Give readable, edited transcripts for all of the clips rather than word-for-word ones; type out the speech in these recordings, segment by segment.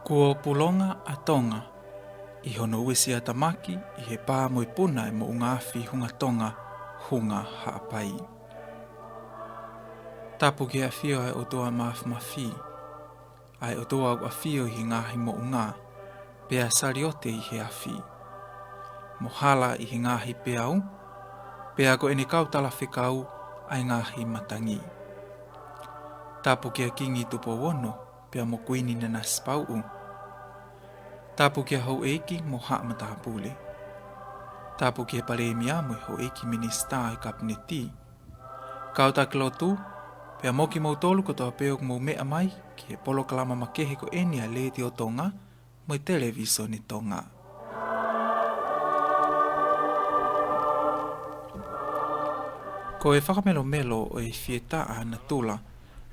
Kua pulonga a tonga, I hono uesi a tamaki I he pā mo I puna e mo ungawhi hunga tonga hunga haapai. Tapu ki a whio ai o toa mawhi, ai o toa au a whio I ngahi mo unga, pea sariote I he awhi. Mo hala I he ngahi peau, pea ko ene kautala whekau ai ngahi matangi. Tapu ki a kingi tupo wono, pea mo kuini nana spau. Tapu ki a hau eiki mo haa matahapule. Tapu ki a pare mia mo hau eiki minista I kabineti. Kauta kilotu, pea moki mau tolu ko toa peok mo mea mai ki he polo kalama makehe ko eni a leti o tonga mo I televiso ni tonga. Ko e whakamelo melo o e whietaa na tula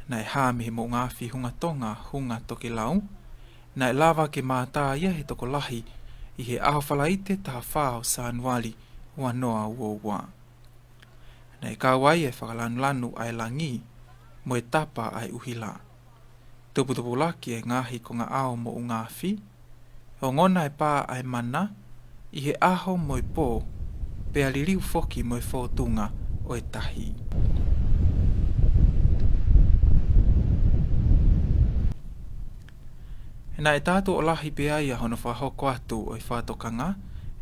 na e hāmi he mo ngāwhi hunga tonga hunga toki lau, na e lava ke mātā ia he toko lahi I he aho whalaite taha whāo sa anuali ua noa uoua. Na e kāwai e whakalanu ai langi mo e tapa ai uhila. Tuputupu laki e ngahi ko ngā ao mo ungawhi, o ngona e pā ai mana I he aho mo I pō, pea liriu foki mo I whōtunga o e tahi. Na e tātou o lahi pea ia hono whahoko atu o I whātokanga,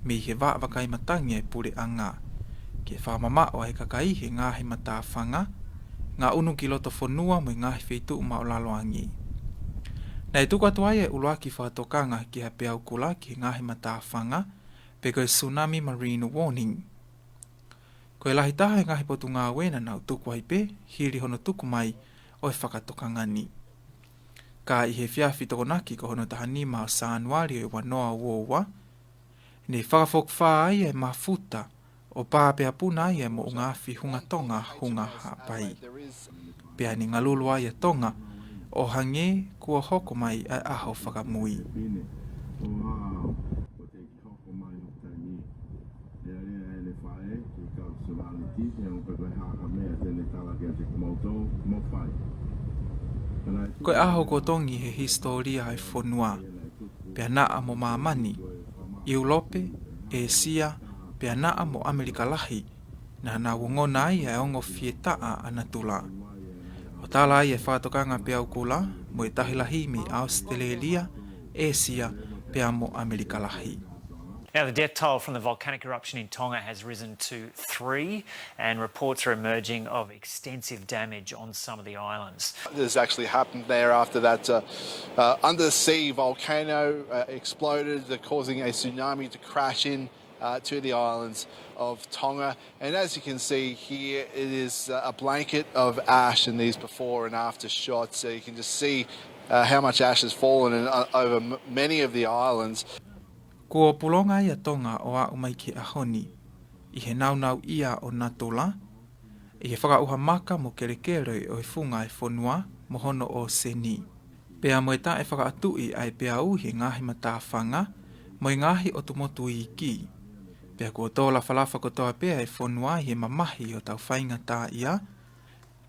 mi he wāwakai matangi e pure anga. Ke whamama o e kakai he ngahi matāwhanga, ngā unu ki loto whanua mo I ngahi whitu ma o laloangi. Na e tuku atu ai e uluaki whātokanga ki ha pea ukula ki ngahi matāwhanga, pe koe tsunami marine warning. Ko e lahi taha e ngahi potu ngā wena nau tuku ai pe, hiri hono tuku mai o e whakatokanga ni. Ka I he whiawhi tokonaki ko hono taha ni mao sa anuari o I wanoa uoua, ne whakafok wha ai e mafuta o pāpea puna ai e mo ngāwhi hunga tonga hunga hapai. Pea ni ngalulu ai e tonga o hange kua hoko mai ai aho whakamui. Koe aho ko tongi he historia ai whanua, pea naa mo mamani, Europe, Asia, pea naa mo Amerika lahi, na na wongona ai e ongo whietaa anatula. O tala ai e whātokanga pea ukula, mo e tahilahi mi Australia, Asia, pea mo Amerika lahi. Now, the death toll from the volcanic eruption in Tonga has risen to 3, and reports are emerging of extensive damage on some of the islands. This actually happened there after that undersea volcano exploded, causing a tsunami to crash in to the islands of Tonga. And as you can see here, it is a blanket of ash in these before and after shots. So you can just see how much ash has fallen over many of the islands. Kua pulonga ia tonga o a umai ki ahoni, I he naunau ia o natula, I he whakauha maka mo kerekere o I funga e whanua mo hono o seni. Pea mo e ta e whakaatui ai pea uhi ngahi matāwhanga, mo I ngahi o tumotu I ki. Pea kua tōla whalafa ko toa pea e whanua I he mamahi o tau whainga tā ia,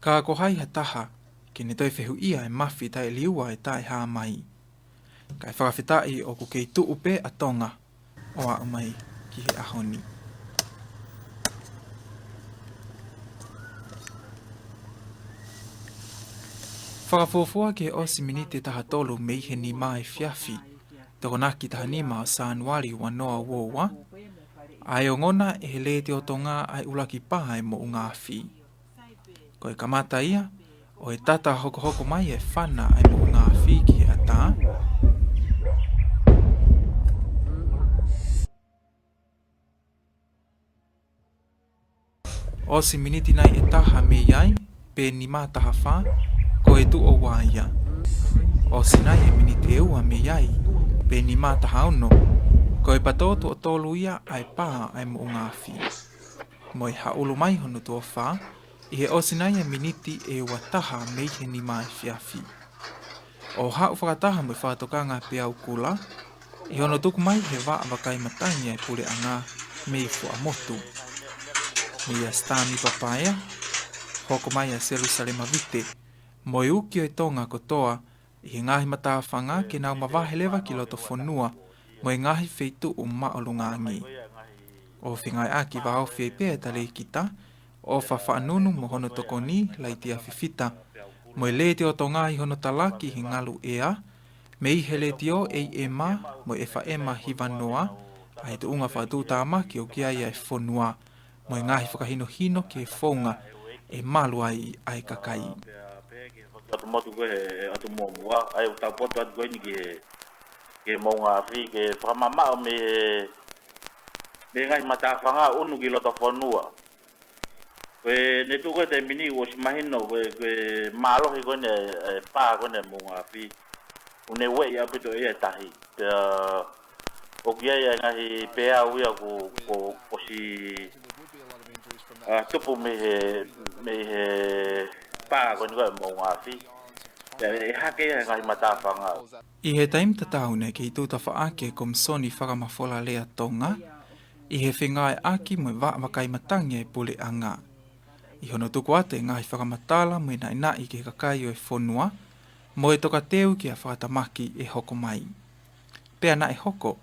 ka ko hai ha taha, ki ne toi whehu ia e mawhi tai liua e tai hā mai. Kai whakawhitai o ku kei tuu pe a tonga o a umai ki he ahoni. Whakafuafua ke osi minite taha tolu mei he ni mai whiawhi, toko naki taha ni mao sa anuari wanoa uoua, ai o ngona e he lete o tonga ai ulaki paha e mo ungawhi. Ko e kamata ia, o e tata hoko mai e whana ai mo ungawhi ki he ata, Osi miniti nai e taha me iai, pe ni mā taha whā, ko e tu o waia. Osi nai e miniti e ua me iai, pe ni mā taha ono, ko e patotu o tolu ia ai pā ai mo ungawhi. Mo e haulu mai hono tua whā, I he osi nai e miniti e ua taha me he ni mai whiawhi. O hau whakataha mo I whātokanga pe au kula, I hono tuku mai he wakai matangi ai pure anga me I fua motu. Ia stami papaya, hoko mai a Jerusalema vite, mo I uki o I tonga kotoa, I ngahi matawhanga ke nau mawahelewa ki loto whanua mo i ngahi wheitu o maolungangi. O whingai aki wahau whiepea tale kita, o whawhanunu mo hono tokoni laitia whiwhita, mo i le te o tongahi hono talaki hi ngalu ea, me i hele tio e ma mo e whaema hiva noa, ai te unga whatu tāma ki o kia ia e whonua, mo i ngahi whakahino hino ki e whaunga e malu ai kakai. Atu motu koe he atu mua, ai o taupoto atu koe ni ke maunga whi, ke whakamamao me ngai matawhanga unu ki loto whanua. Koe ne tu koe te mini o si mahino, koe malohi koe ne pā koe ne maunga whi. Une wei apito e tahi. O kia ia ngahi pēa uia ko si tupu me he pā koe ni koe maunga whi. E hake ia ngahi matawhanga. I he taim tataune ki tūta whaake komsoni whakamafola lea tonga, I he whingai aki mo i wakai matangi e pule a ngā. I hono tuku ate ngahi whakamatala mo i nai ki kakai o e whonua, mo e toka teu ki a whakatamaki e hoko mai. Pea na e hoko,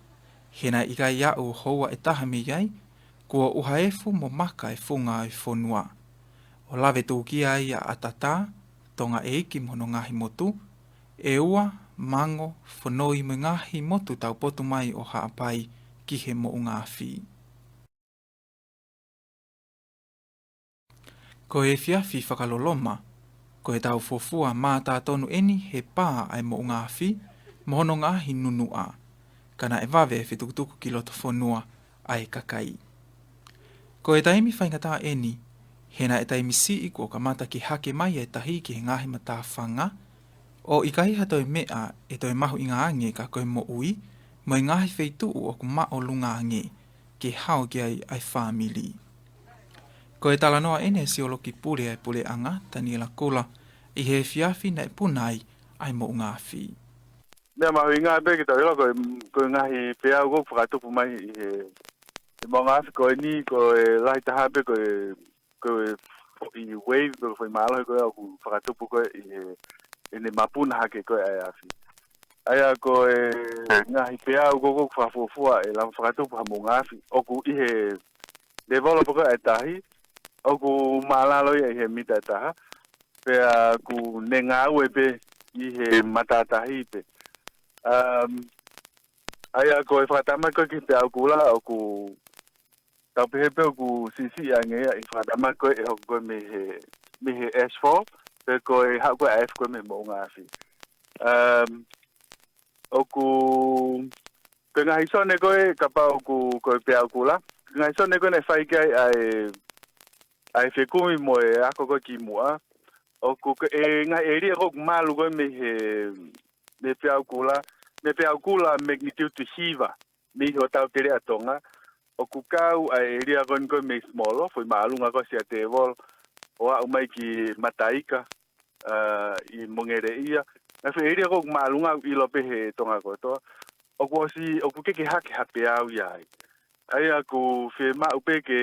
hena i kai au houa e tahami iai, kua uhaefu mo maka e whunga e whonua. O lawe tūkia ia a tata, tonga e iki mono ngahi motu, e ua, mango, whanoi mo ngahi motu tau potu mai o haapai ki he mo ngā whi. Ko e whiawhi whakaloloma, ko e tau fofua mā tātonu eni he pā ai mo ngā whi, mohono ngahi nunua, kana e wawe e whitukutuku ki loto whanua ai kakai. Ko e taimi whaingata eni, hena e taimi si i kua kamata ki hake mai e tahi ki he ngahi matawhanga, o i kai hatoi mea e toi mahu i ngā ange ka koe mo ui, mo i ngahi wheitu o ku mao lunga ange, ki hao ki ai whamili. Ko e tala noa ene si olo ki pule ai pule anga, tani la kola, i he whiawhi na e punai ai mo ngā whi. Mea mahu i ngā beke tau ilo, ko ngahi pēau kou whakatupu mai i he mo ngā whi ko e ni, ko e lahi tahape, ko e wave, ko e maalohi ko e au whakatupu ko e ne mapuna hake ko e ai awhi. Aia ko e ngahi pēau kou whafufua e lam whakatupu ha mo ngā whi, oku i he developer ko e tahi, oku maalalo i he mita taha, pea ku ne ngā ue pe i he matatahi pe. Aia ko e whakatama ko ki te au kula, oku tau pehepe oku sisi angea i whakatama ko e hoku koe me he S4, pe ko e hau koe F koe me mo ngā whi. Oku, pe ngā hisone koe kapa oku koe pe au kula, ngā hisone koe ne whaikai ai whekumi mo e ako koe ki mua. Oku e ngā eri e koku malu koe me peau kula magnitude hiva, me ho tau tere atonga. Oku kau ai eri a koe me smolo, foi maalunga koe si a te vol, o au mai ki mataika, I mongere ia. Ngā whi eri a koku maalunga I lope he tonga koe toa. Oku keke hake hape au iai. Ai aku whi ma upe ke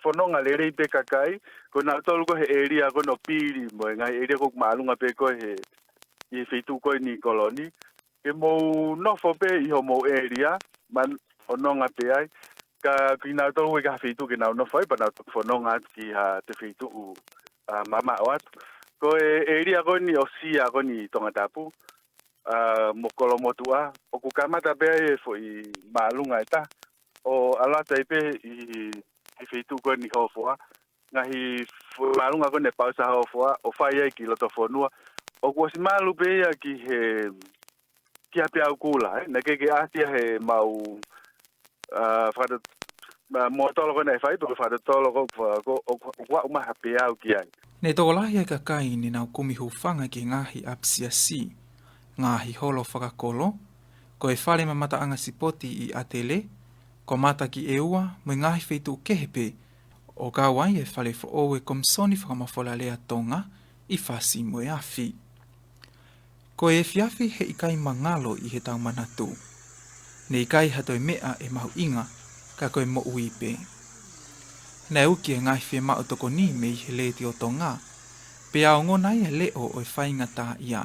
whanonga lere I pe kakai, ko nā tolu ko he eri a koe no piri, mo e ngai eri a koku maalunga pe koe he I whitu koe ni koloni. Ke mou nofo pe I ho mou area, man ononga pe ai, ka ki nā tolu e ka whitu ke nā nofo ai, pa nā whanonga ki ha te whitu mama o atu. Ko e area koe ni o sia koe ni tonga tapu, mokolo motua, o ku kamata pe ai e fo I maalunga e ta, o alata I pe I whitu koe ni hofoa, ngahi maalunga koe ne pausa hofoa, o whai ai ki loto whanua, o kua si malu pe ia ki hape au kula, na keke atia he mau motolo koe nei whai, pero whadatolo koe kua uma hape au ki ai. Nei toko lahi ai kakai ni nau kumihu whanga ki ngahi apsia si, ngahi holo whakakolo, ko e whare mamata anga sipoti I atele, ko mata ki e ua, mo ngahi wheitu kehepe, o kawai e whale fo owe komsoni whakamafola lea tonga, I whasi mo e awhi. Ko e whiawhi he ikai mangalo I he tau manatu. Ne ikai hatoi mea e mahu inga, ka koe mo uipe. Nei uki e ngahi whi mao toko ni me I he le ti o tonga, pe ao ngonai e leo o e whainga tā ia,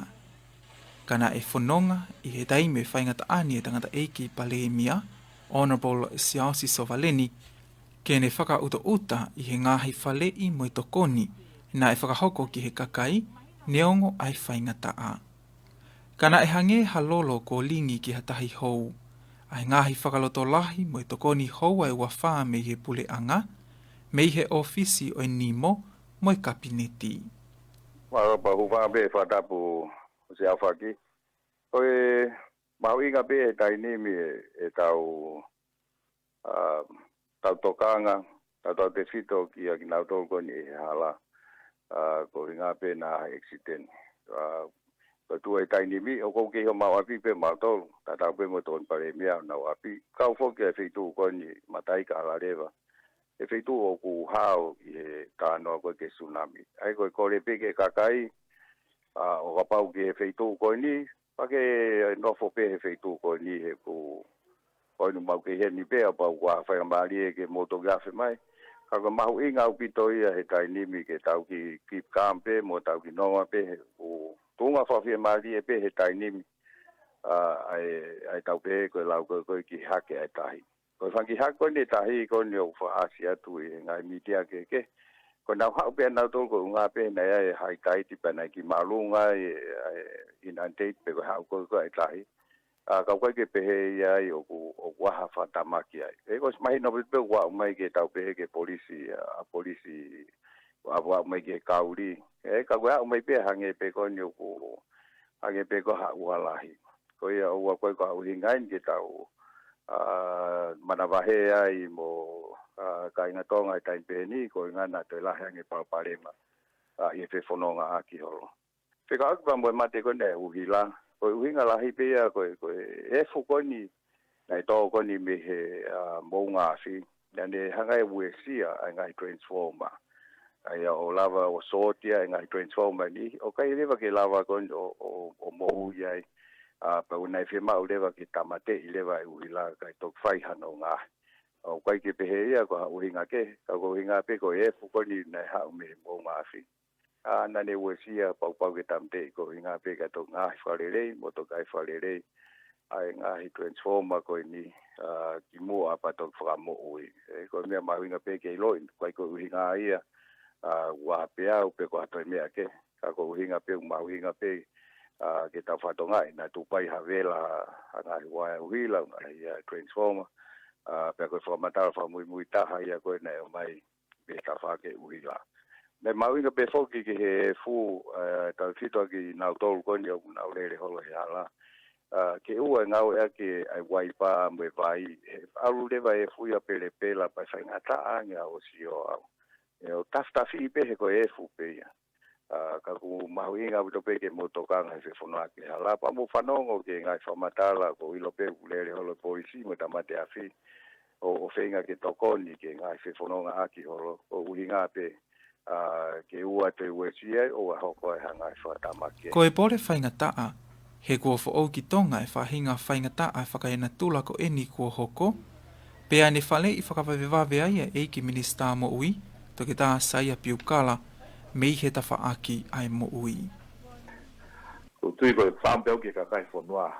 Kana e whanonga I he taime whaingata ani e tangata eiki Palemia, Honourable Siausi Sovaleni, ke ne whaka uta I he ngāhi whalei mo I tokoni, na e whakahoko ki he kakai, neongo ai whaingata a. Kana e hange halolo ko lingi ki hatahi hou, ai ngāhi whakaloto lahi mo I tokoni hou ai wawha me he pule anga, me he ofisi o Nimo mo I kabineti. Marapa huwa be whatapu se awhaki. Koe mau inga be e tainimi e tau tokanga, tau te whito ki a ki nau tōko ni e hala. Ko inga be na accident. Ko tu e tainimi, o kou keho mau api pe mau tolu, tatau pe mo tōn pare mea nau api. Kau whoki e whitu ko ni matai ka ala rewa. E whitu o ku hao I he kānoa koe ke tsunami. Ai koe kore peke kakai, o kapau ke he whitu ko ni, pake nofo pe he whitu ko ni he ku koinu mau ke he ni pe a pau kua whaia maari e ke moto gafe mai. Kaka mahu inga upito ia he tainimi ke tau ki keep calm pe, mo tau ki nonga pe he ku tunga whawhia maari e pe he tainimi. Ai tau pe koe lau koe ki hake ai tahi. Koe whanki hako ni tahi ko ni o whaasi atu I ngai mitia ke. Ko nau hau pe nau tolko unga pe nei ai hai taiti pe nei ki malunga inundate pe koe hau koe ai tahi. Kau koe ke pehe ai o waha whatamaki ai. E koe smahi no pe wā umai ke tau pehe ke polisi wā umai ke kauri. Kau koe hau umai pe hange pe ko ni o hange pe ko hau walahi. Koe ia ua koe ko hau hingain ke tau manawahe ai mo ka inga tonga I taimpe ni ko inga na te lahe ange palparema I e whewhanonga aki holo. Whika aku pa moe mate ko ne uhila, ko uhinga lahi pia ko e fukoni nai tō koni me he mounga afi, nane hanga e uesia ai ngai transformer. Ai o lava o sotia ai ngai transformer ni, o kai rewa ke lava koni o mohu iai. Pa unai whima u lewa ki tamate I lewa I uhila kai tok whai hano ngā. O kai ke pehe ia ko ha uhinga ke, ka ko uhinga pe ko e fukoni nei hau me mo ngāwhi. Nane uesia pau ke tamate ko uhinga pe ka tok ngā whalelei, mo tok ai whalelei. Ai ngā transformer ko ni ki mua pa tok whakamo ui. Ko mea mahuinga pe ke iloin, kai ko uhinga ia, ua pe au pe ko hatoi mea ke, ka ko uhinga pe mahuinga pe, ke tau whatongai, na tupai havela ngai wai uhila, ngai transformer, pe koe whamatara whamui taha ia koe nei o mai pe ta whake uhila. Nei mauinga pe whoki ki he fu, tau whitoa ki nau tolu koni au nau lere holo he ala. Ke ua ngau ea ke ai waipa mwe vai, alu lewa e fuia pele pela pa whaingata anga o si o au. O taftafi pe he koe e fu pe ia. Ka ku mahu inga wito pe ke motokanga he whewhonua ke hala. Pa mo whanongo ke ngai whamatala ko ilo pe ulere holo polisi mo tamate afi. O whenga ke tokoni ke ngai whewhononga aki holo. O uhinga pe ke ua te uesia o a hoko e hangai whatamake. Ko e pore whaingataa, he kua whaau ki tonga e whahinga whaingataa e whakaena tula ko eni kua hoko, pea ne whale I whakawawewave ai e ki minista mo ui, to ke tā saia piukala, mei he ta whaaki ai mo ui. Ko tui koe whaambeo ke kakai whanua,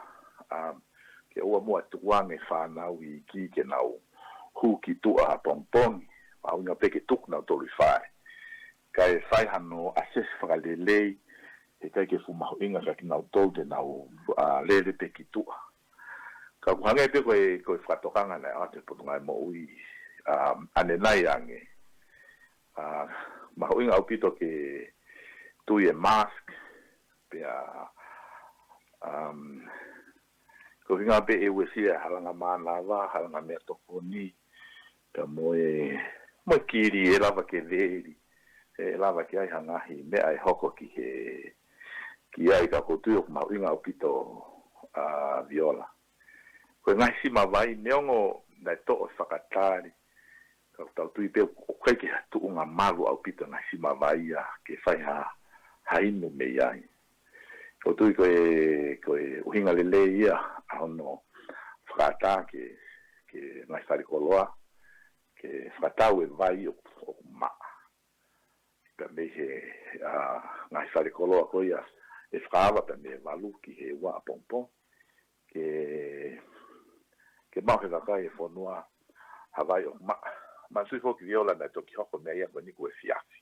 ke ua mua tuange whanau I ki ke nau hu ki tua ha pongpongi, maunga peke tuk nau tolu whae. Kai whai hano ases whakalelei, he kai ke fumahu inga ka ki nau tolu te nau lele peke tua. Ka kuhange pe koe whatokanga nei ate potungai mo ui, ane nai ange. Mahu inga au pito ke tui e mask, pea ko hinga pe e wesia halanga mana wa, halanga mea toko ni, pea moe kiri e lava ke leiri, e lava ke ai hangahi, mea ai hoko ki ai ka kotui o mahu inga au pito viola. Ko ngai sima vai neongo nai to'o whakatari, tau tui pe o kai ke tu unga malu au pito na sima vai ke whai hainu me iai. Ko tui koe uhinga lele ia ahono whakata ke ngai wharikoloa, ke whakatau e vai o maa. Ka me he ngai wharikoloa ko ia e whakawa pe me walu ki he wa pompo ke mau he kakai e whanua Hawaii o ma sui hoki viola na toki hoko mea ia mani kue fiafi.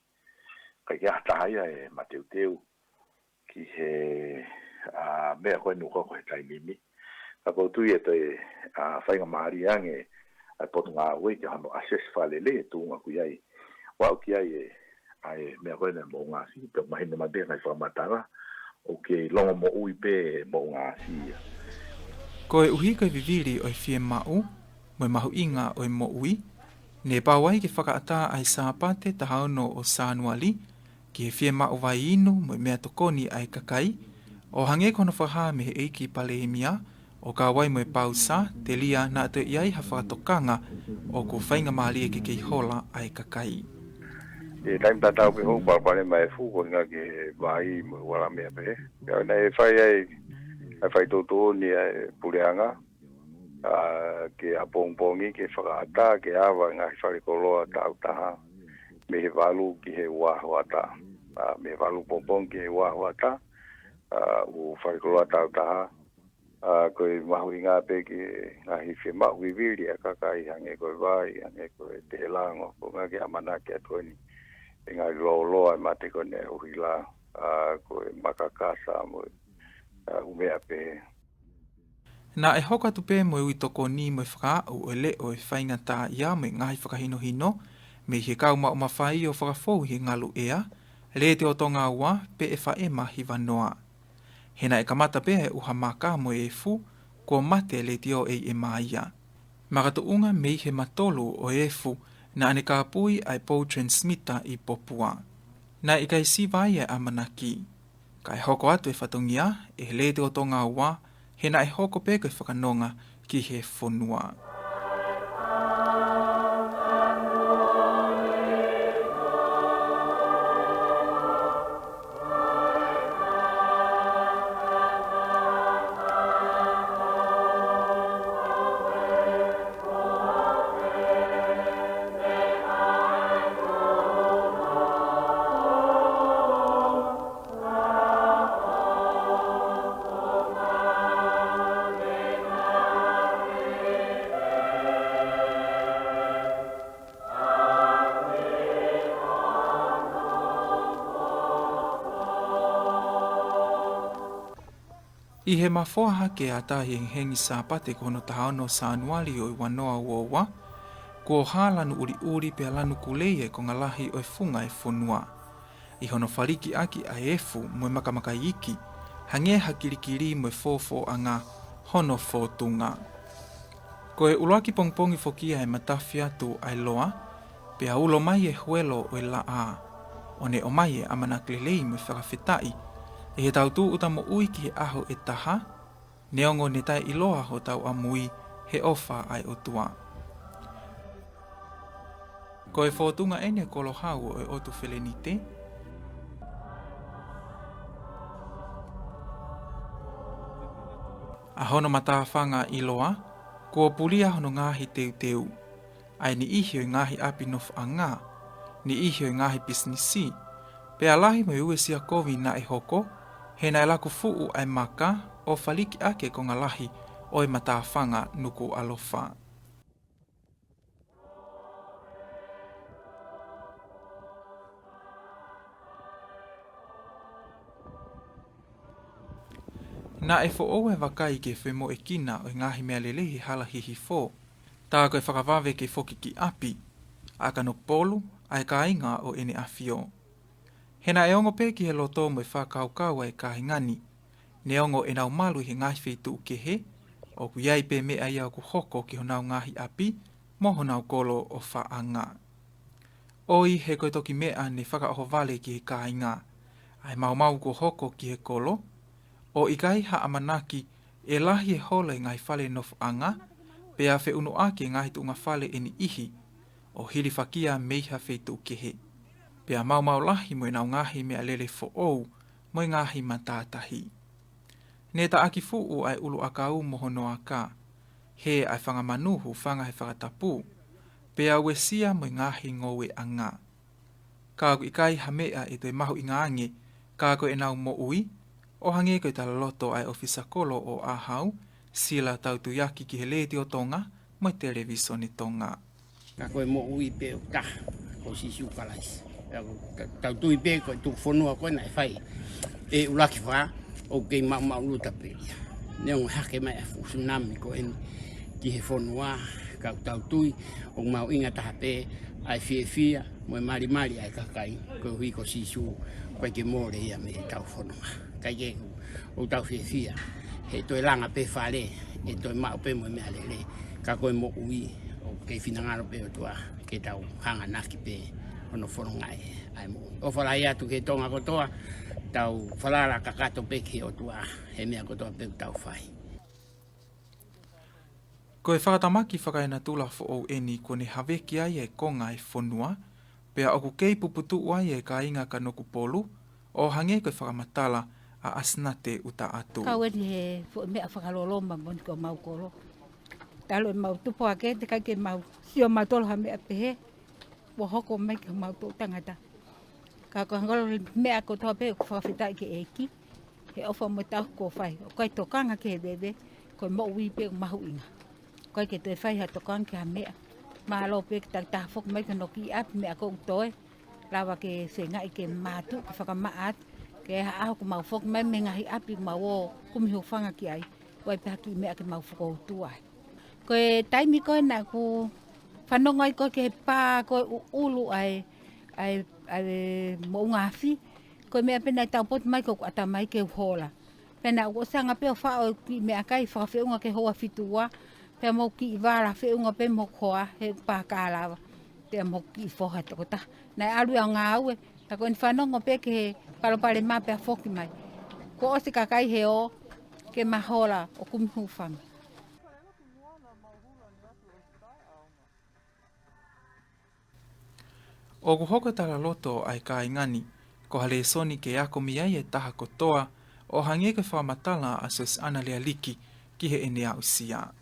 Kai kia tahaya e mateuteu ki he mea koe nukoko he taimimi. Ka koutu e te whainga maari ange ai potu ngā ue ki hano ases whalele e tūnga kui ai. Wau ki ai mea koe ne mō ngā si, pe mahine ma bea ngai whamatara o ke longa mo ui pe mō ngā si. Ko e uhi kai viviri o i fie mau, mo mahu inga o i mo ui, ne pawai ke whakaata ai sāpate tahaono o Sānuali, ki he fie mau vai inu mo mea tokoni ai kakai, o hange kono whaha me he eiki pale e mia, o ka wai mo e pausa, te lia na te iai ha whakatokanga o ko whainga maali e ke kei hola ai kakai. E taim tatau pe hou pale mai fu ko nga ke vai mo wala mea pe. Ya na e fai toto ni puleanga. Ke apongpongi ke whakaata ke awa ngā whare koloa tau taha me he walu ki he wahuata me he walu pongpong ki he wahuata u whare koloa tau taha koe mahu i ngā pe ki ngā hiwhi mahu i viri a kakai hange koe vai hange koe te lango ko ngā ke amana ke atuani e ngā loa e mate kone uhila koe makakasa mo umea pe. Nā e hoka tupe mo ui toko ni mo whakaau o le o e whainga tā ia me ngahi whakahino hino, me he kau ma o mawhai o whakafou he ngalu ea, le te o tonga ua pe e whaema hi wanoa. Hena e kamata pe e uha maka mo e fu, ko mate le te o e maia. Makatu unga me he matolu o e fu na ane ka pui ai pou transmitter i popua. Na i kai si vai e amanaki. Kai hoko atu e whatungia, e le te o tonga ua, hena e hoko pe koe whakanonga ki he whonua. I he mafoha ke ata he hengi sāpate kono tahaono Sānuali o i wanoa uowa, ko hālanu uri pe alanu kuleie ko ngalahi o i funga e whonua. I hono whariki aki a efu mo makamaka iki, hange hakirikiri mo fōfō a ngā hono fōtunga. Ko e uloaki pongpongi fokia e matafi atu ai loa, pe a ulo mai e huelo o i la a, o ne o mai e amanaklelei mo whakawhetai, e he tau tū uta mo ui ki he aho e taha, neongo ne tai iloa ho tau amui he ofa ai o tua. Ko e whōtunga ene kolo hau o e otu whelenite, a hono matawhanga iloa, ko pulia hono ngāhi teu. Ai ni ihio i ngāhi apinof a ngā, ni ihio i ngāhi pisnisi, pe alahi mo ue sia kovi na e hoko, he na e laku fuu ai maka o whaliki ake ko ngalahi o e matawhanga nuku alofa. Na e fo oe wakai ke whemo e kina o ngahi mea lelehi hala hihi fo, tā koe whakawawe ke foki ki api, a kanok polu, ai ka inga o ene awhio. Hena e ongo pe ki he loto mo e whakaukau ai ka hingani, ne ongo e nau malu he ngahi wheitu ke he, o ku iai pe mea iau ku hoko ki honau ngahi api, mo honau kolo o whaanga. Oi he koe toki mea ne whakaoho vale ki he ka inga, ai mau ku hoko ki he kolo, o i kai ha amanaki e lahi e hola i ngai whale nofu anga, pe a whe uno ake ngahi tu ngā whale e ni ihi, o hiri whakia meiha wheitu ke he. Pea mau lahi mo i nau ngahi mea lele fo ou, mo i ngahi matātahi. Ne ta aki fuu ai ulu akau mohono aka, he ai whangamanuhu whanga he whakatapu, pea ue sia mo i ngahi ngowe anga. Kāku i kai ha mea e te mahu i ngānge, kāku e nau mo ui, O hange koe tala loto ai ofisa kolo o ahau, sila tautu yaki ki he leti o tonga, mo televisioni tonga. Ka koe mo ui pe o ta, ko sisu kalais. Tautu i pe koe tu whanua koe nai whai. E ulaki wha, o kei mau luta pe. Neo hake mai a tsunami ko en ki he whanua, ka tautui, o mau inga taha pe, ai fia, mo mari ai kakai, ko hui ko sisu, koe ke mōre ia me tau whanua. Kai ke o tau fia, he toi langa pe whare, e toi mau pe mo mea lele, ka koe mo ui, kei whinangaro pe o tua, ke tau hanga naki pe, ono whanongai, ai mo. O whalai atu ke tonga kotoa, tau whalara kakato pe ke o tua, he mea kotoa pe tau whai. Ko e whakatamaki whakaina tula fo o eni ko ne haweki ai e konga e whonua, pea oku kei puputu ai e ka inga ka noku polu, o hange koe whakamatala a asnate uta atu. Kau eni he mea whakaloloma moni ko mau koro. Talo e mau tupo ake te kai ke mau sio mau tolo ha mea pehe, wo hoko mai ke mau tō tangata. Ka ko hangolo mea ko toa pe ko whawhitai ke eki, he ofa mo tau ko whai. O kai tokanga ke he bebe, ko mo ui pe mahu inga. Kai ke te whai ha tokanga ke ha mea. Mahalo pe ke tak fok mai ke noki ap mea ko utoe. Lawa ke se ngai ke matu, ke whakamaat, ke ha aho ko mau fok mai me ngahi api mau o kumiho whanga ki ai. Wai pe haki mea ke mau whako utuai. Ko e taimi koe na ku whanongai koe ke he pā koe ulu ai mo ungafi. Koe mea pena tau pot mai ko ata mai ke uhola. Pena ua sanga peo whao ki mea kai whawhiunga ke hoa fitua. Pea mo ki i wāra whiunga pe mo koa he pā kālawa. Pea mo ki i whoha toko ta. Nai alu au ngā aue. Ta koe ni whanonga pe ke he palopale mā pea whoki mai. Ko osi kakai he o ke mahola o kumihu whanga. O ku hoko tala loto ai ka ingani, ko hale soni ke ako miai e taha kotoa, o hange ke whamatala a sos ana lea liki ki he ene au sia.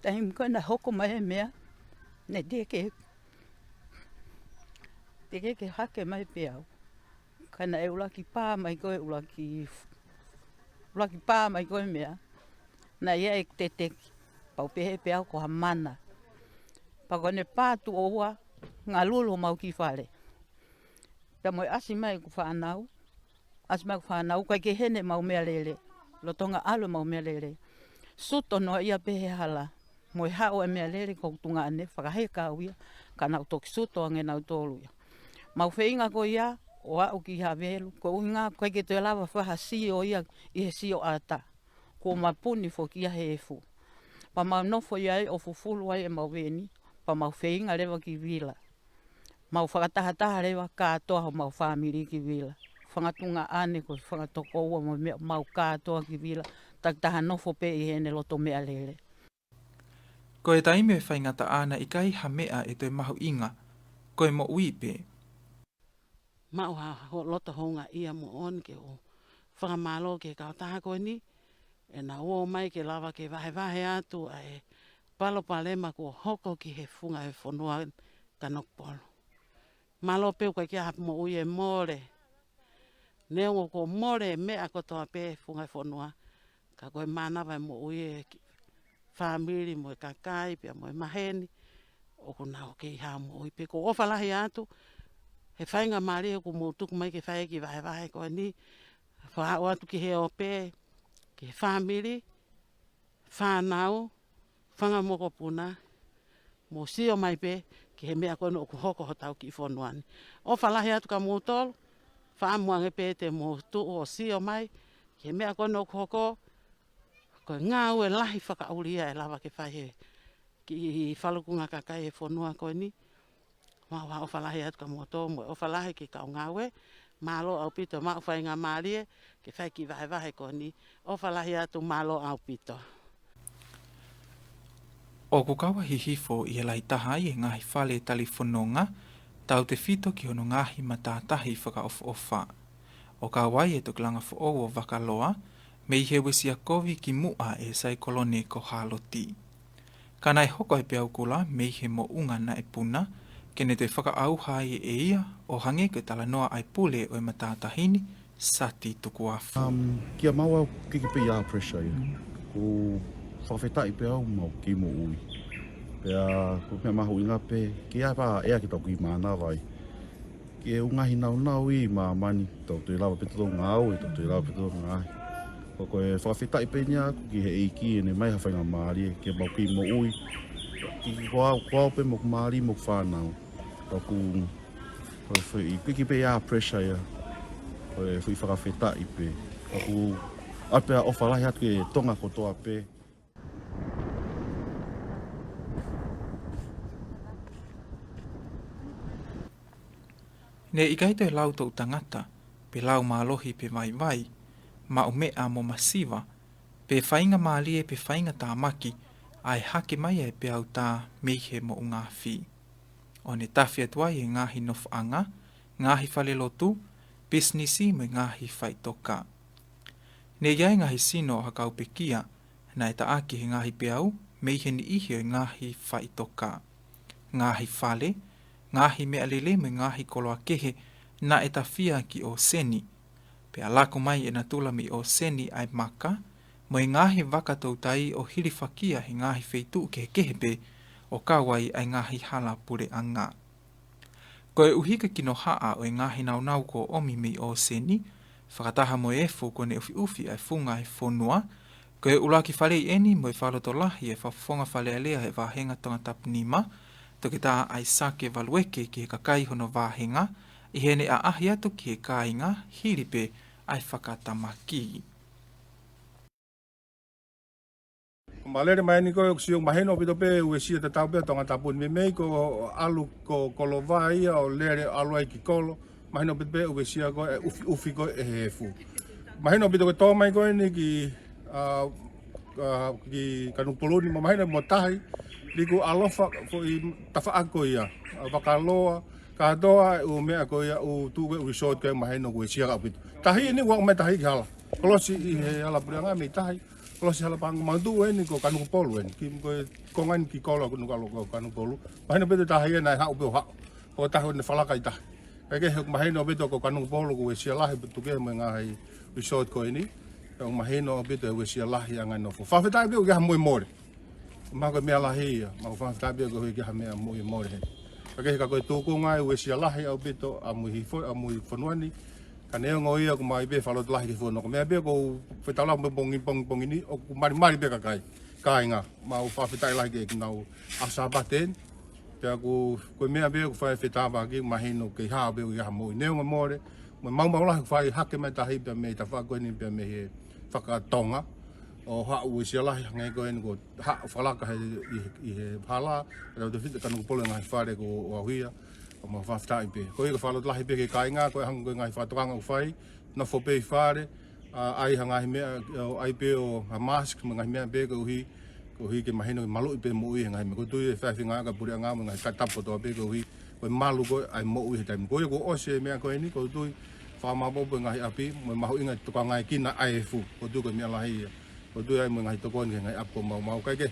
Tahim ko na hoko mai mea, ne deke hake mai peau. Kana e ulaki pā mai koe ulaki pā mai koe mea, na ia e te pau pehe peau ko ha mana. Pakone pā tu oua, ngā lulu mau ki whare. Pea moi asi mai ku whanau, kai ke hene mau mea lele, lotonga alo mau mea lele. Suto no ia pehe hala, moi hao e mea lele kou tunga ane, whakaheka uia, ka nau toki suto ange nau tolu ia. Mau wheinga ko ia, o au ki hawelu, ko uinga kai ke te lawa whaha sio ia, i he sio ata, ko mapuni fo ki he efu. Pa mau nofo ia e o fufulu ai e mau veni, pa mau wheinga rewa ki vila. Mau whakatahataha rewa kātoa ho mau whamiri ki vila. Whangatunga ane ko whangatoko ua mau kātoa ki vila. Taktaha nofo pe i hene loto mea lele. Ko e taime e whaingata ana i kai ha mea e te mahu inga, ko e mo ui pe. Mau ha loto honga ia mo on ke o whangamalo ke kautaha koe ni. E na o mai ke lava ke vahe atu ai palo palema ko hoko ki he funga e whanua kanokpolo. Malo peu kai kia hapu mo ui e more. Neongo ko more mea kotoa pe funga e whanua. Ka koe manawa mo ui e whamiri mo e kakai pia mo e maheni. O ko nao ke iha mo ui pe ko ofalahi atu. He whainga maari ko mo tuku mai ke whae ki vahe koe ni. Whao atu ki he ope. Ke whamiri. Whanau. Whanga moko puna. Mo sio mai pe. Ki he mea koe no ku hoko ho tau ki whonuani. O whalahi atu ka mūtolu. Whaamuange pe te mo tu o sio mai. Ki he mea koe no ku hoko. Koe ngā ue lahi whakauria e lawa ke whai ki whalukunga kakai e whonua koe ni. Maua o whalahi atu ka mūtolu. Mo o whalahi ki kau ngā ue. Malo au pito mau whai ngā maarie. Ke whai ki vahe koe ni. O whalahi atu malo au pito. O ku kawa hihifo i e lai taha i e ngahi whale tali whanonga, tau te whito ki hono ngahi matātahi whakaofa. O ka wai e tuklanga whoo o wakaloa, me i he wesi a kovi ki mua e sai kolone ko haloti. Kanai hoko e peau kula me i he mo unga na e puna, kene te whakaauha e ia o hange ke tala noa ai pule o e matātahini, Sati tuku afu. Kia maua kiki pe ia pressure ia. Ko whawhetai pe au mau ki mo ui. Pea ko mea mahu inga pe kia pa ea ki tau ki mana vai. Ki e ungahi nau I ma mani tau tui lawa pe tau ngā au tau tui lawa pe tau ngā ai. Ko koe whawhetai pe nia ki he eiki e ne mai hawhainga maari ki mau ki mo ui. Ki koau pe mo maari mo whanau. Tau ku kiki pe ia pressure ia. Koe fui whakawhetai pe. Aku apea o whalahi atu e tonga kotoa pe. Ne ikai te lau tau tangata, pe lau mālohi pe vai, ma o mea mo masiva, pe whainga mālie pe whainga tā maki, ai hake mai e pe au tā meihe mo o ngā whi. O ne tawhia tuai e ngāhi nofanga, ngāhi whale lotu, businessi me ngāhi whaitoka. Ne iai ngāhi sino o hakau pe kia, na e ta aki he ngāhi pe au, meihe ni ihi o ngāhi whaitoka. Ngāhi whale, ngāhi mea lele me ngāhi koloa kehe na e ta whia ki o seni. Pea lako mai e na tulami o seni ai maka, mo e ngāhi wakatou tai o hiri whakia he ngāhi wheitu kehe pe o kawai ai ngāhi hala pure anga. Ko e uhika kino haa o e ngāhi nau ko omi mei o seni, whakataha mo e fu ko ne ufi ai funga he whonua, ko e ulaki whalei eni mo e whaloto lahi e whafonga whalea lea he wahenga tonga tapunima, toki tā ai sake walueke ki he kakai hono wāhenga, I he ne a ahi atu ki he kāinga, hiripe ai whakatamaki. Malere mai ni ko siung maheno pito pe uesia te tau pe tonga tapun me mei ko alu ko kolovai o lere alu ai ki kolo maheno pito pe uesia ko ufi ko e hefu. Maheno pito ko tō mai ko ni ki kanupoluni mo maheno mo tahi liku alofa ko I tawhaako ia, wakaloa, katoa u mea ko ia u tuwe u resort ke maheno ko sia ka pito. Tahi ni wa me tahi ki hala. Kolosi I he hala purianga me tahi. Kolosi hala pang mandu ni ko kanupolu ni. Ki ko kongan ki kolo ko ko kanupolu. Maheno pito tahi na ha upo ha. Ko tahi ne falaka I tahi. Kage maheno pito ko kanupolu ko sia lahi pito ke me ngai resort ko ni. Ko maheno pito ko sia lahi anga no fo. Fa feta ko ga mo more. Mako mea lahi ia, mako whanawhitabia ko hui ki ha mea mui mōre he. Kake ka koe tōku ngai ue sia lahi au pito a mui whanuani. Ka neo ngoi ia ko mai be whalot lahi ki whanoko. Mea be ko whetala me pongi ni, o ku mari be ka kai. Kai ngā, mau whawhetai lahi ke nau asa baten. Pea ko koe mea be ko whawhetaba ki mahino ke haa be ko ki ha mui. Neo ngā mōre, mau lahi ko whai hake mai tahi pia me ta whakoe ni pia me he whakatonga. O ha ue sia lahi ngai ko en ko ha falaka I he phala e te fita kanu pole ngai whare ko o ahuia o ma whaftai pe. Ko I ka whalot lahi pe ke kainga ko e hango ngai whatokanga u whai na whope I whare ai hangahi mea ai pe o ha mask ma ngai mea pe ko hi ke maheno malu I pe mo ui ngai me ko tui e whaifi ngā ka puri ngā mo ngai katapo toa pe ko hi ko malu ko ai mo ui he taimi. Ko ko ose mea ko eni ko tui whamapopo ngai api mo mahu inga toka ngai kina ai fu ko tui ko mea lahi o tui ai mo ngai tokon ke ngai apo mau kai ke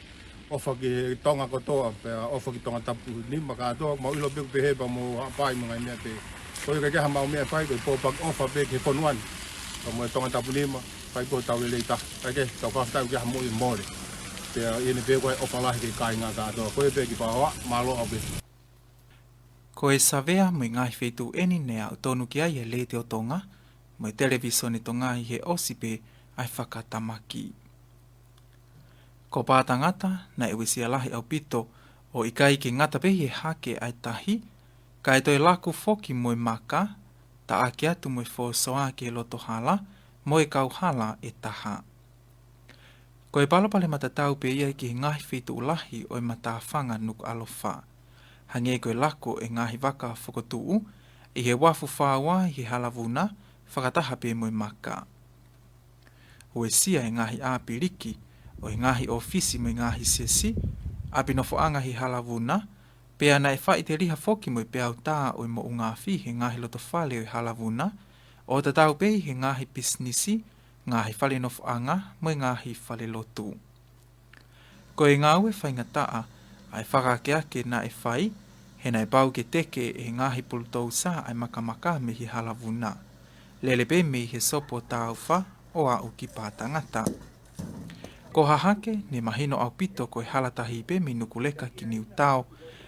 ofa ki tonga kotoa pe ofa ki tonga tapu ni maka to mau ilo pe pe ba mo pai mo ngai mea pe ko ke ha mau mea pai ko pak ofa pe ke fonuan ko mo tonga tapu ni ma pai ko tau le ta kai ke to ka sta ke ha mo I more pe ine pe ko ofa la ke kai nga ka to ko pe ki pa wa malo obe Ko e savea mo ngai whetu eni nea o tonu ki ai e le te o tonga mo televisione tonga I he osipe ai whakatamaki. Ko pātangata na e wisia lahi au pito o ikai ki ngata pehi e hake ai tahi, ka e toi laku foki moe maka, ta ake atu moe whosoa ke loto hala, moe kau hala e taha. Ko e palapale matatau pe ia ki ngahi whitu ulahi o e matawhanga nuku alofa. Hange koe lako e ngahi waka whakotuu, I he wafu whawa I he halavuna, whakataha pe moe maka. O e sia e ngahi āpiriki, o i ngahi ofisi mo I ngahi sesi, api no foanga hi halavuna, pea na e whai te riha foki mo I pea tā o I mo unga fi he ngahi loto whale o I halavuna, o ta tau pei he ngahi businessi, ngahi whale no foanga mo I ngahi whale lotu. Ko e ngāue whainga taa, ai whakakeake na e whai, he na e pau ke teke e ngahi pulutou sa ai makamaka me hi halavuna. Lele pe me he sopo taufa o a uki pātangata. Ko hahake ne mahino au pito ko e halatahi pe mi nukuleka ki niu tau,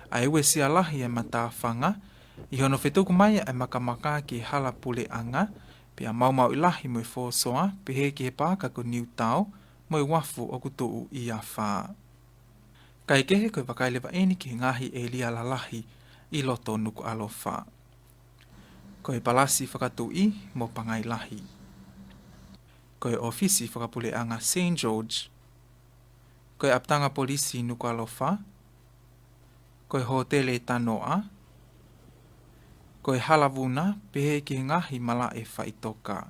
a ewe si alahi e matawhanga, i hono whetuku mai e makamaka ki hala pule anga, pe a maumau ilahi mo e fōsoa, pe he ki he pāka ko niu tau, mo e wafu o kutuu i a whā. Kai kehe koe wakailewa eni ki ngahi e lia lalahi i loto nuku alofa. Koe palasi whakatu i mo pangai lahi. Koe ofisi whakapule anga St. George. Koe aptanga polisi nuku alofa. Koe hotele tanoa. Koe halavuna pehe ki ngahi mala e whaitoka.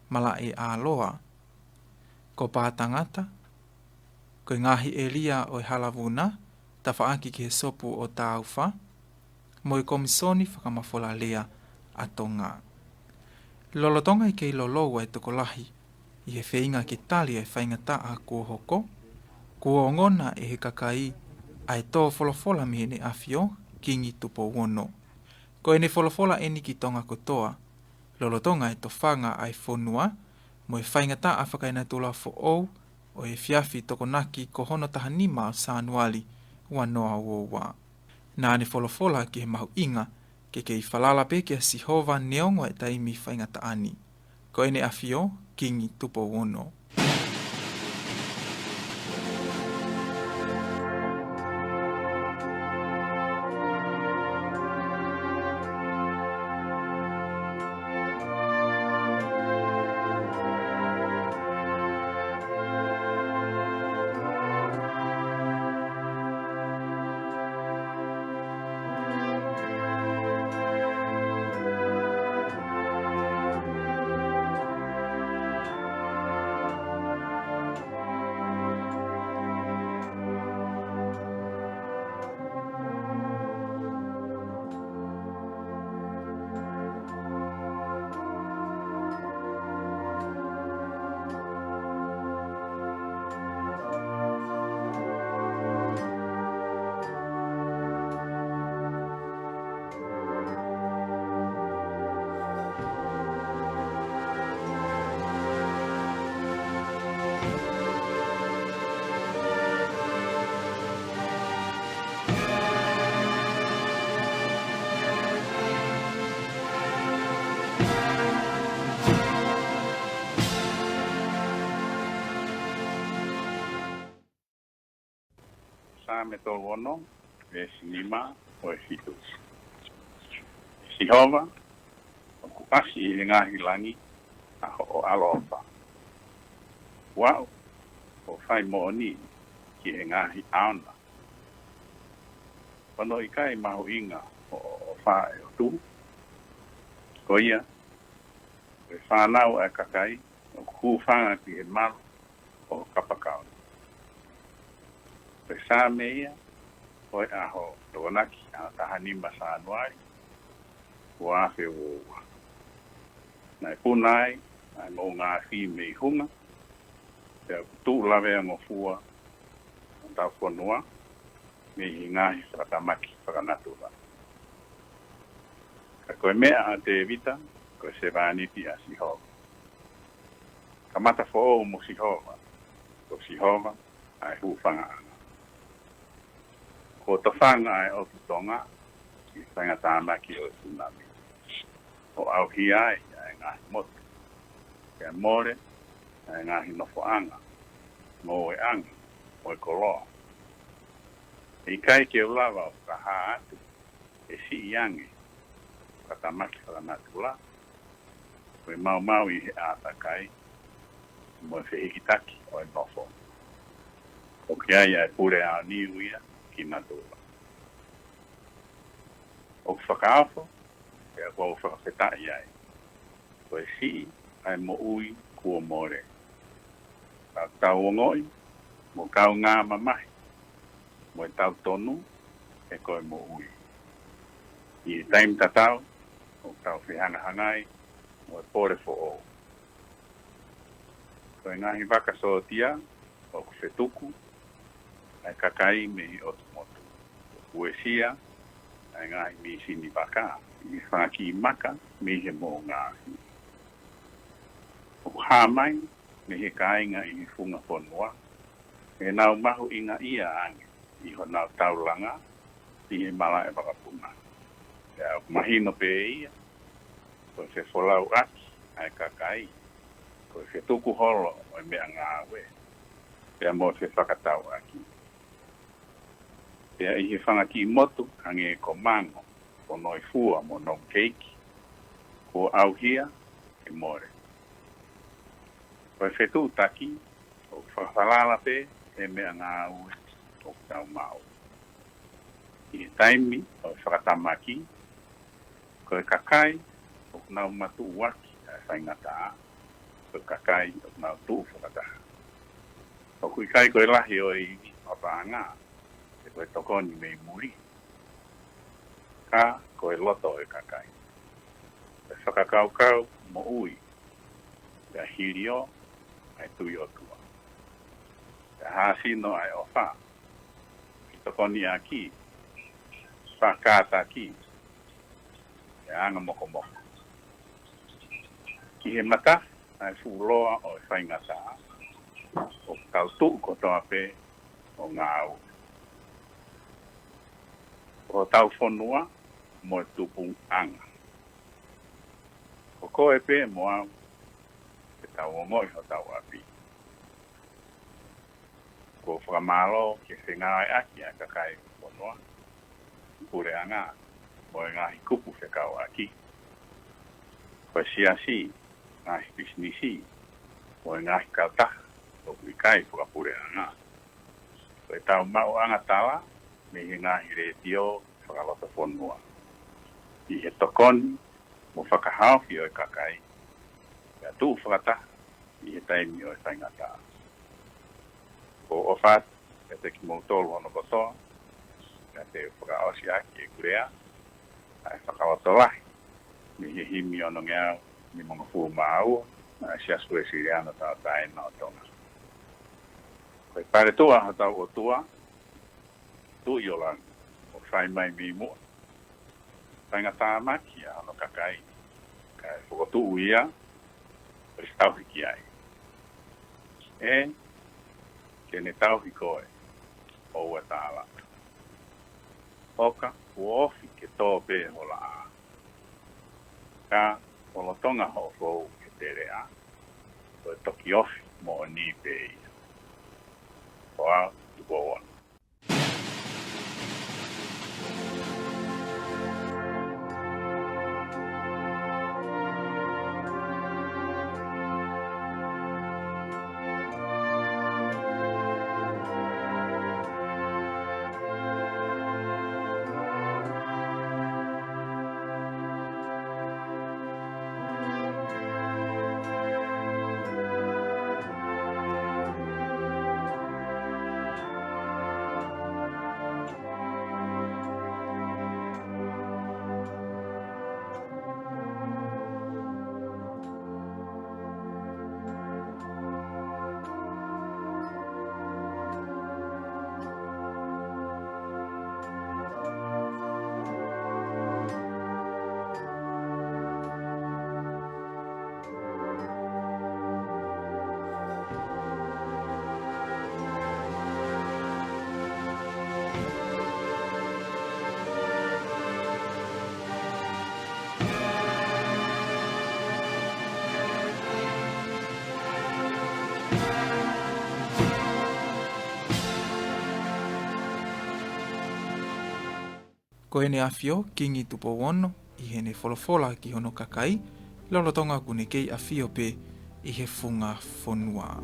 Mala e aloa. Ko pātangata. Koe ngahi e lia o halavuna, ta whaaki ki he sopu o tāuwha, mo i komisoni whakamafola lea a tonga. Lolotonga i kei loloa e toko lahi, i he whainga ki tali e whaingata a kua hoko, kua ongona e he kakai, a e tō wholofola mi ne awhio, kingi tupo wono. Ko e ne wholofola eni ki tonga kotoa, lolotonga e to whanga ai whonua, mo e whaingata a whakaina tula fo ou, o e fiafi toko naki ko hono taha nima o Sanuali, ua noa wowa. Nā ne wholofola ki he mahu inga, ke kei whalala pe ki a Sihova neongo e taimi whaingata ani. Ko ene awhio, kingi tupo wono. Sa me tō wono, e sinima o e fitu. Sihova, o kupasi i ngahi langi, a ho o alofa. Wau, o whai mooni ki e ngahi aona. Wano i kai mahu inga o whae o tu. Ko ia, e whanau e kakai, o kuwhanga ki e maru o kapakau. Pe sa meia, oi aho roganaki a tahanima sa anuari, o awhi o Nai punai, ai mo ngā whi me hunga, te tū lawe ango fua, tau whanua, me i ngāhi whakamaki whakanatura. Ka koe mea a te vita, koe se vāniti a Sihova. Ka mata whoo mo Sihova, ko Sihova, ai hūwhanga anga. Ko ta whanga ai o tutonga, ki whanga tāmaki o tsunami. O au hi ai ngahi motu. Kia more, ai ngahi nofo anga, ngō e anga, o e koloa. E kai ke ulawa o ka hā atu, e si i ange, ka tamaki whakanatu la. Koe mau i he āta kai, mo e whihikitaki o e nofo. O ki ai ai pure a niu ia, ki natura. O whakaafo, e a kua whakawhetai ai. Koe si, ai mo ui kua more. Ka tau o ngoi, mo kau ngā mamahi. Mo e tau tonu, e koe mo ui. I e taim tatau, o tau whihanga hangai, mo e pore fo o. Koe ngahi waka sotia, o whetuku, ai kakai me i otu motu. Uesia, ngā mi sini waka, i whaki maka, me he mō ngāhi. O hāmai, me he kāinga i whunga whanua, e nau mahu i ngā ia ange, i ho nau taulanga, i he mala e wakapuna. Ia mahino pe ia, ko se wholau aki, ai kakai, ko se tuku holo, o mea ngā we, ia mō se whakatau aki. Ia i he whangaki motu, hange ko mango, ko noi fua mo nong keiki, ko au hia, e more. Ko se tu taki, o whawhalala pe, e mea ngā ue, o tau mau. I he taimi, o whakatamaki, ko e kakai, o nau matu waki, e whaingata, ko e kakai, o nau tu whakataha. O kui kai ko e lahi o i whapaanga, e ko e tokoni me i muri. Ka, ko e loto e kakai. E whakakaukau mo ui, e hirio, ai tui o tua. E hāsino ai o wha, ki tokoni a ki, whakata ki, e anga moko moko. Ki he mata, ai fuloa o e whaingata, o tau tuu ko toa pe o ngā au. O tau whonua mo e tupung anga. O koe pe mo au, e tau o ngoi ho tau api. Ko whakamalo ke whengai aki a kakai whonua, pure anga, mo e ngahi kupu whekau aki. Ko siasi, ngahi bisnisi, mo e ngahi kautaha, o kui kai whakapure anga. Ko e tau mau anga tala, me he ngahi retio whakalota whonua. I he tokoni, mo whakahawhi o e kakai, ia tū whakataha, i he taimi o e whaingata. Ko ofat, e te ki mautolu hono kotoa, ia te whakaosi aki e kurea, ai whakalota lahi, me he himi ono ngeau, ni mga fuu maua, ai siasu e siriana tau taena o tonga. Koe pare tua hatau o tua, tu i o lang, o whai mai mi mua. Whainga tā maki a ano kakai, kai whakotu uia, o i tauhiki ai. E, ke ne tauhikoe, o ua tāla. Oka, uofi ke tō pē hola a. Ka, olotonga ho fōu ke tere a, o e toki ofi mo o ni pē ia. Wow, to go on. Ko ene afio, kingi tupo wono, i hene wholofola ki hono kakai, lolotonga kune kei afio pe i he funga whonua.